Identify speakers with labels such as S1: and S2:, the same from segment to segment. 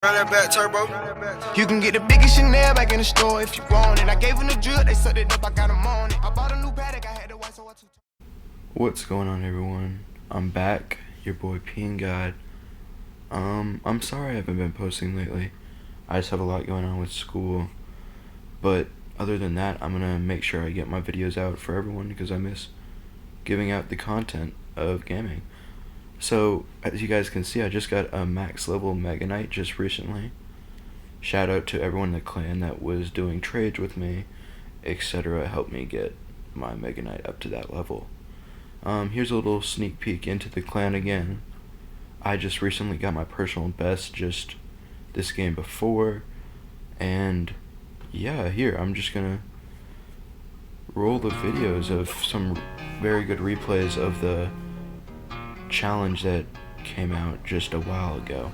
S1: Run that back turbo.
S2: You can get the biggest Chanel back in the store if you want it. I gave them the drill, they sucked it up, I got them on it. I bought a new paddock, I had to watch so I took.
S3: What's going on, everyone? I'm back, your boy P and God. I'm sorry I haven't been posting lately. I just have a lot going on with school. But other than that, I'm gonna make sure I get my videos out for everyone because I miss giving out the content of gaming. So, as you guys can see, I just got a max level Mega Knight just recently. Shout out to everyone in the clan that was doing trades with me, etc. helped me get my Mega Knight up to that level. Here's a little sneak peek into the clan again. I just recently got my personal best just this game before, and yeah, here, I'm just gonna roll the videos of some very good replays of the challenge that came out just a while ago.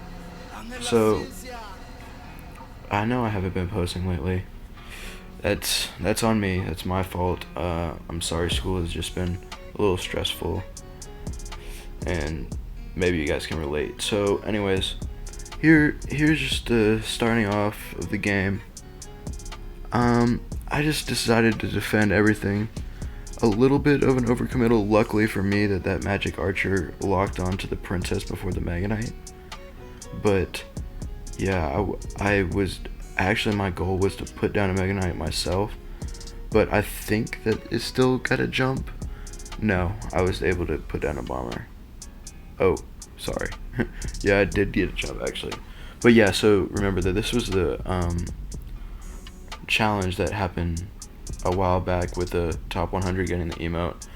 S3: So I know I haven't been posting lately. That's on me. That's my fault. I'm sorry. School has just been a little stressful, and maybe you guys can relate. So, anyways, here's just the starting off of the game. I just decided to defend everything. A little bit of an overcommittal, luckily for me, that magic archer locked onto the princess before the Mega Knight. But yeah, I was actually, my goal was to put down a Mega Knight myself, but I think that it still got a jump. No, I was able to put down a bomber. Oh, sorry. Yeah, I did get a jump actually. But yeah, so remember that this was the challenge that happened a while back with the top 100 getting the emote.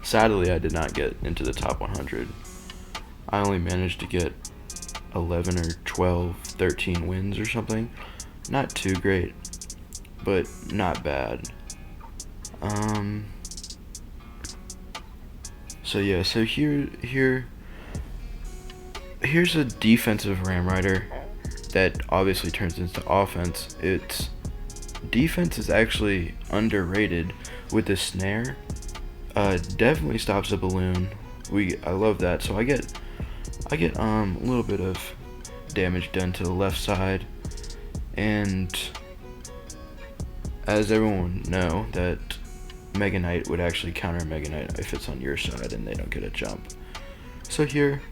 S3: Sadly, I did not get into the top 100. I only managed to get 11 or 12, 13 wins or something. Not too great, but not bad. So yeah, so here's a defensive Ram Rider that obviously turns into offense. Its defense is actually underrated with the snare. Definitely stops a balloon. I love that. So I get a little bit of damage done to the left side, and as everyone know, that Mega Knight would actually counter Mega Knight if it's on your side and they don't get a jump. So here,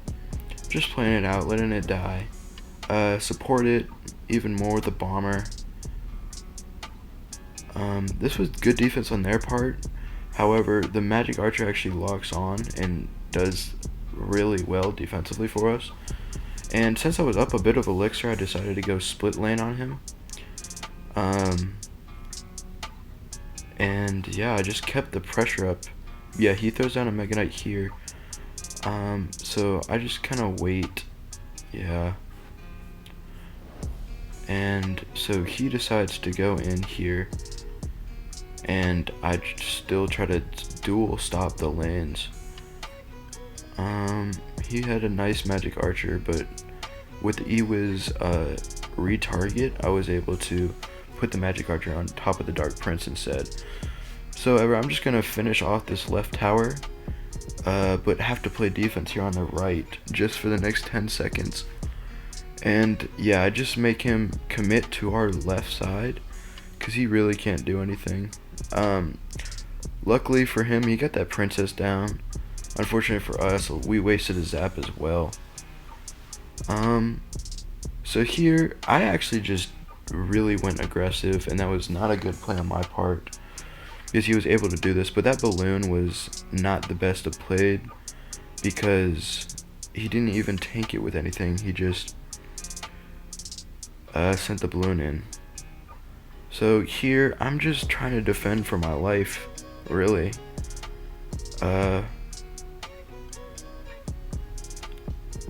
S3: just playing it out, letting it die. Support it even more with the bomber. This was good defense on their part. However, the magic archer actually locks on and does really well defensively for us. And since I was up a bit of elixir, I decided to go split lane on him. And yeah, I just kept the pressure up. Yeah, he throws down a Mega Knight here. So I just kind of wait. Yeah. And so he decides to go in here, and I still try to dual stop the lanes. He had a nice magic archer, but with the E-Wiz retarget, I was able to put the magic archer on top of the Dark Prince instead. So I'm just gonna finish off this left tower, but have to play defense here on the right just for the next 10 seconds. And yeah, I just make him commit to our left side because he really can't do anything. Luckily for him, he got that princess down. Unfortunately for us, we wasted a zap as well. So here, I actually just really went aggressive, and that was not a good play on my part because he was able to do this, but that balloon was not the best of played because he didn't even tank it with anything. He just sent the balloon in. So here, I'm just trying to defend for my life, really.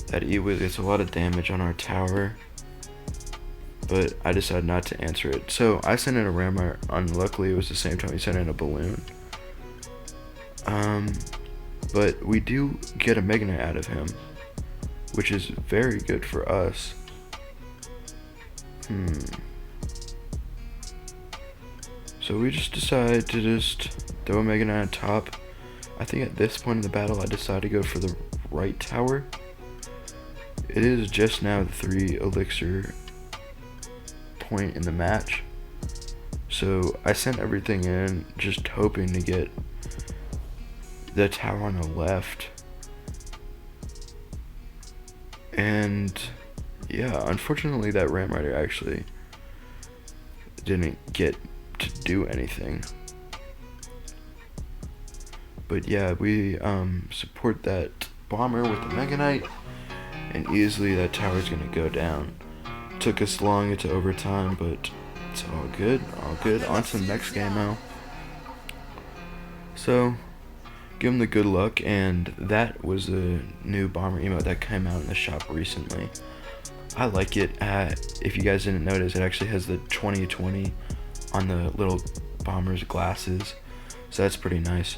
S3: That E-Wiz gets a lot of damage on our tower, but I decided not to answer it. So I sent in a rammer. Unluckily, it was the same time he sent in a balloon. But we do get a Mega Knight out of him, which is very good for us. So we just decide to just throw a Mega Knight on top. I think at this point in the battle, I decided to go for the right tower. It is just now the 3 elixir point in the match. So I sent everything in just hoping to get the tower on the left. And yeah, unfortunately that Ram Rider actually didn't get to do anything. But yeah, we support that bomber with the Mega Knight, and easily that tower's gonna go down. Took us long into overtime, but it's all good, all good. On to the next game now. So, give him the good luck, and that was the new bomber emote that came out in the shop recently. I like it. If you guys didn't notice, it actually has the 2020 on the little bomber's glasses, so that's pretty nice.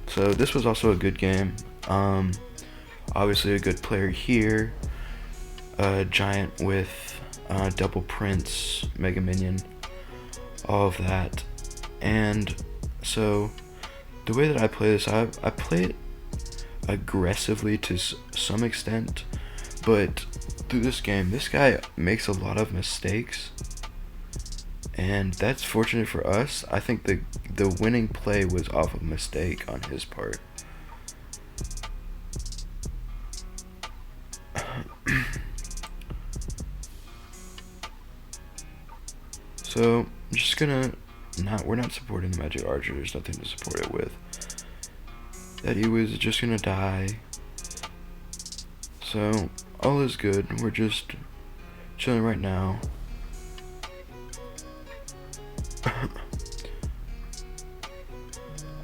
S3: So this was also a good game. Obviously a good player here. Giant with double prince, mega minion, all of that. And so the way that I play this, I play it aggressively to some extent, but through this game, this guy makes a lot of mistakes, and that's fortunate for us. I think the winning play was off of a mistake on his part. So I'm just gonna we're not supporting the magic archer. There's nothing to support it with. That he was just gonna die. So all is good. We're just chilling right now.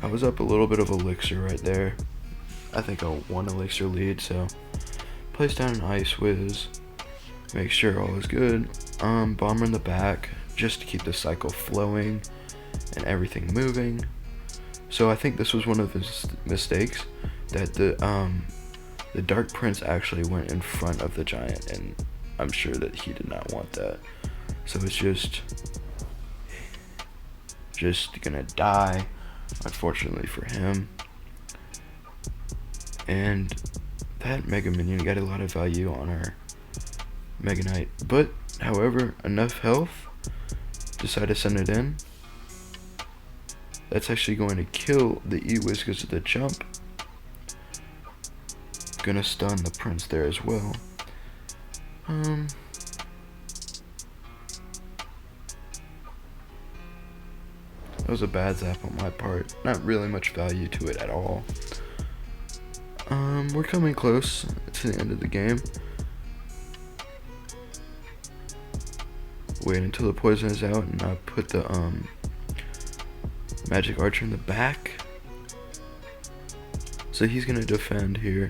S3: I was up a little bit of elixir right there. I think a 1 elixir lead, so place down an ice whiz. Make sure all is good. Bomber in the back, just to keep the cycle flowing and everything moving. So I think this was one of his mistakes, that the Dark Prince actually went in front of the giant, and I'm sure that he did not want that. So it's just gonna die, unfortunately for him. And that Mega Minion got a lot of value on our Mega Knight, but however, enough health, decide to send it in. That's actually going to kill the E-Wiz because of the jump. Gonna stun the prince there as well. That was a bad zap on my part. Not really much value to it at all. We're coming close to the end of the game. Wait until the poison is out, and I put the magic archer in the back. So he's gonna defend here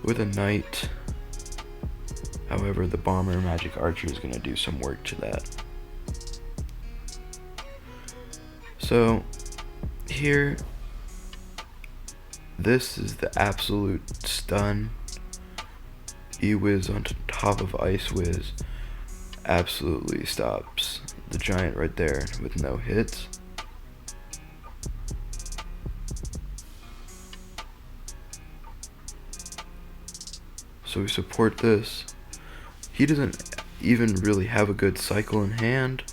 S3: with a knight. However, the bomber magic archer is gonna do some work to that. So here, this is the absolute stun. E-Wiz on top of Ice Wiz absolutely stops the giant right there with no hits. So we support this. He doesn't even really have a good cycle in hand.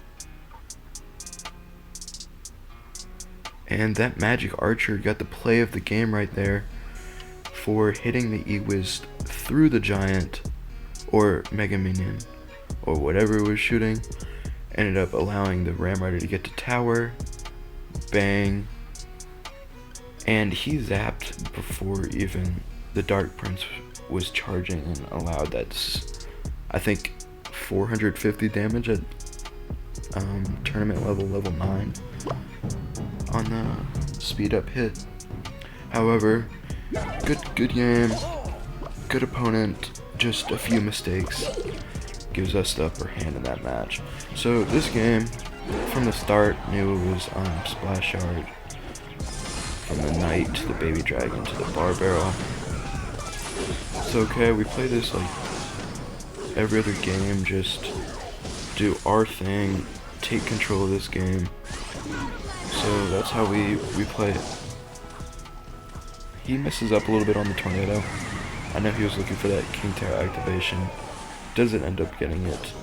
S3: And that magic archer got the play of the game right there for hitting the E-Wiz through the giant or Mega Minion or whatever it was shooting. Ended up allowing the Ram Rider to get to tower. Bang. And he zapped before even the Dark Prince was charging and allowed that, I think, 450 damage at tournament level 9 on the speed up hit. However, good game, good opponent, just a few mistakes gives us the upper hand in that match. So this game, from the start, knew it was Splash Yard, from the Knight to the Baby Dragon to the Bar Barrel. It's okay, we play this like every other game, just do our thing, take control of this game. So that's how we play it. He messes up a little bit on the tornado. I know he was looking for that King Tower activation. Doesn't end up getting it.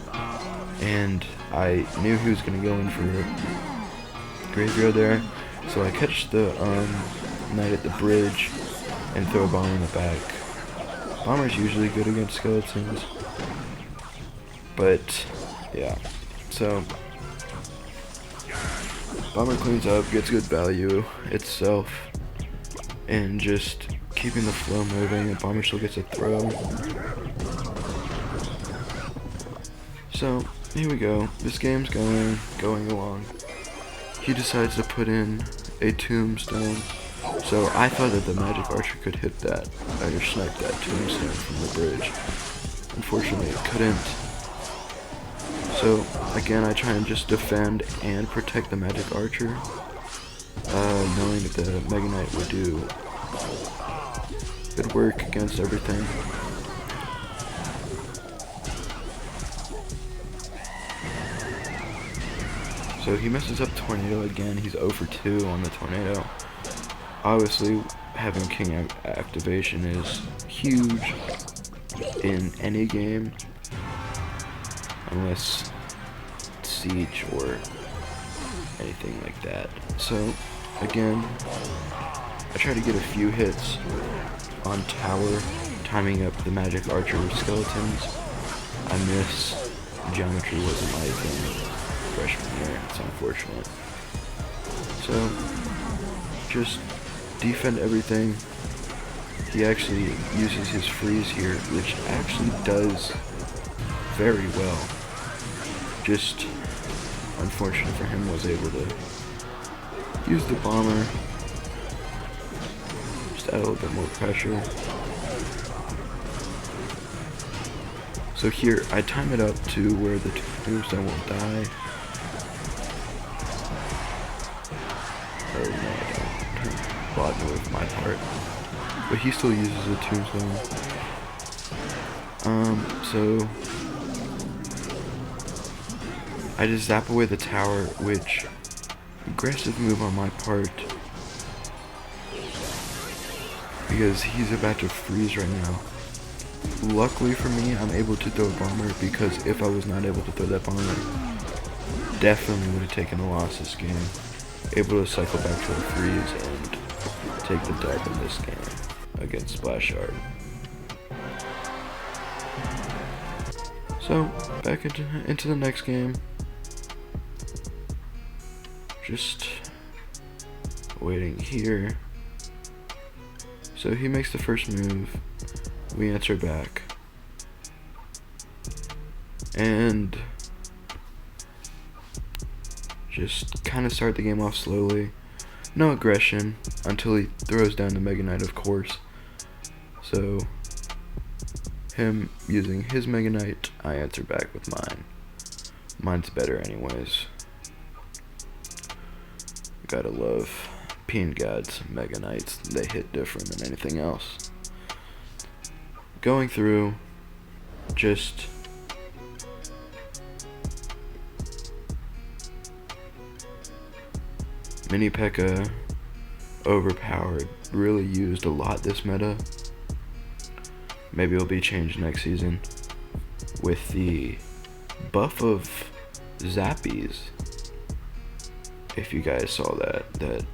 S3: and I knew he was gonna go in for a graveyard there, so I catch the knight at the bridge and throw a bomb in the back. Bomber's usually good against skeletons, but yeah, so Bomber cleans up, gets good value itself, and just keeping the flow moving, and Bomber still gets a throw. So here we go, this game's going along. He decides to put in a tombstone, so I thought that the magic archer could hit that, or snipe that tombstone from the bridge. Unfortunately it couldn't. So again, I try and just defend and protect the magic archer, knowing that the Mega Knight would do good work against everything. So he messes up Tornado again. He's 0 for 2 on the Tornado. Obviously, having King activation is huge in any game, unless Siege or anything like that. So again, I try to get a few hits on tower, timing up the magic archer skeletons. I miss. Geometry wasn't my thing freshman year. It's unfortunate. So just defend everything. He actually uses his freeze here, which actually does very well. Just unfortunate for him, was able to use the bomber. Just add a little bit more pressure. So here, I time it up to where the tombstone won't die. Oh no, I don't. Bad move on my part. But he still uses a tombstone. So I just zap away the tower, which aggressive move on my part, because he's about to freeze right now. Luckily for me, I'm able to throw a bomber, because if I was not able to throw that bomber, definitely would have taken a loss this game. Able to cycle back to a freeze and take the dub in this game against Splash Art. So back into the next game. Just waiting here. So he makes the first move. We answer back. And just kind of start the game off slowly. No aggression until he throws down the Mega Knight, of course. So him using his Mega Knight, I answer back with mine. Mine's better anyways. Gotta love Peon God's Mega Knights. They hit different than anything else. Going through, just Mini P.E.K.K.A. overpowered. Really used a lot this meta. Maybe it'll be changed next season with the buff of Zappies. If you guys saw that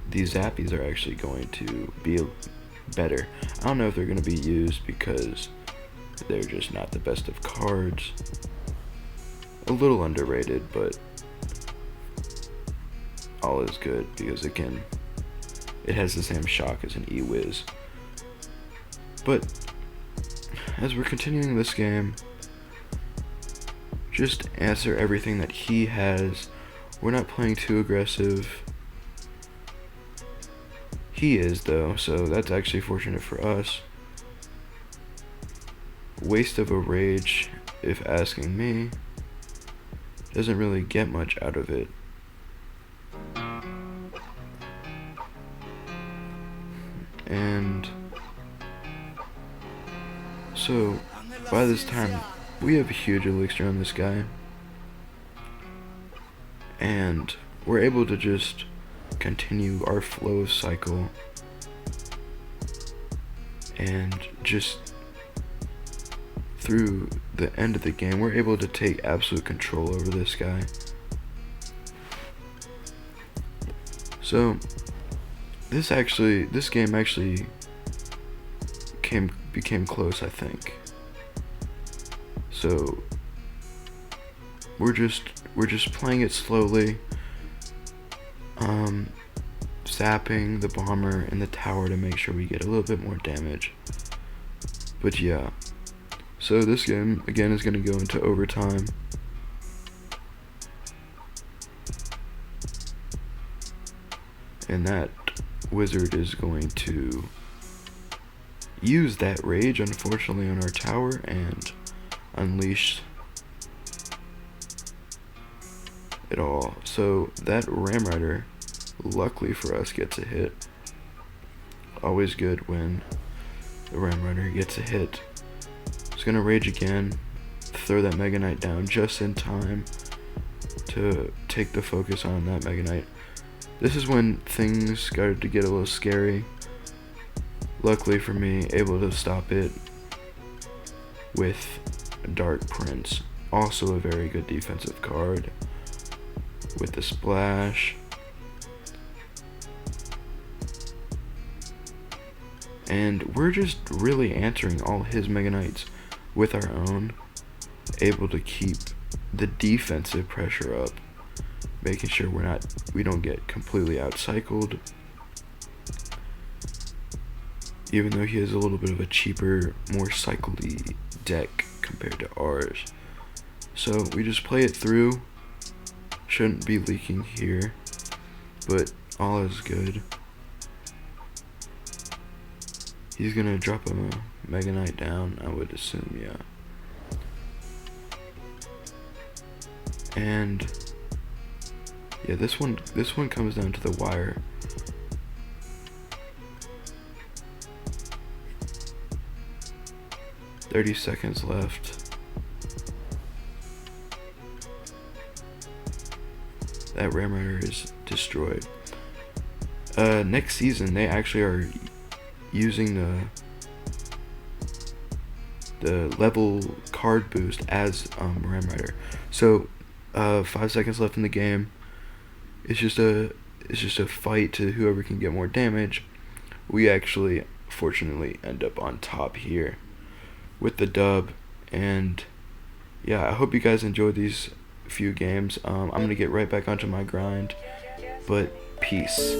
S3: these Zappies are actually going to be better. I don't know if they're going to be used because they're just not the best of cards. A little underrated, but all is good because it has the same shock as an E-Wiz. But as we're continuing this game, just answer everything that he has. We're not playing too aggressive. He is though, so that's actually fortunate for us. Waste of a rage, if asking me. Doesn't really get much out of it. And so by this time we have a huge elixir on this guy, and we're able to just continue our flow cycle and just through the end of the game, we're able to take absolute control over this guy. So this game actually became close, I think. So we're just playing it slowly, zapping the bomber in the tower to make sure we get a little bit more damage. But yeah, so this game again is going to go into overtime. And that wizard is going to use that rage, unfortunately, on our tower and unleash it all. So that Ram Rider, luckily for us, gets a hit. Always good when the Ram Rider gets a hit. It's gonna rage again, throw that Mega Knight down just in time to take the focus on that Mega Knight. This is when things started to get a little scary. Luckily for me, able to stop it with Dark Prince. Also a very good defensive card with the splash. And we're just really answering all his Mega Knights with our own, able to keep the defensive pressure up, making sure we don't get completely outcycled. Even though he has a little bit of a cheaper, more cycledy deck compared to ours. So we just play it through. Shouldn't be leaking here, but all is good. He's gonna drop a Mega Knight down, I would assume, yeah. And yeah, this one comes down to the wire. "30 seconds left." That Ram Rider is destroyed. Next season they actually are using the level card boost as Ram Rider. So 5 seconds left in the game. It's just a fight to whoever can get more damage. We actually, fortunately, end up on top here with the dub. And yeah, I hope you guys enjoyed these few games. I'm gonna get right back onto my grind, but peace.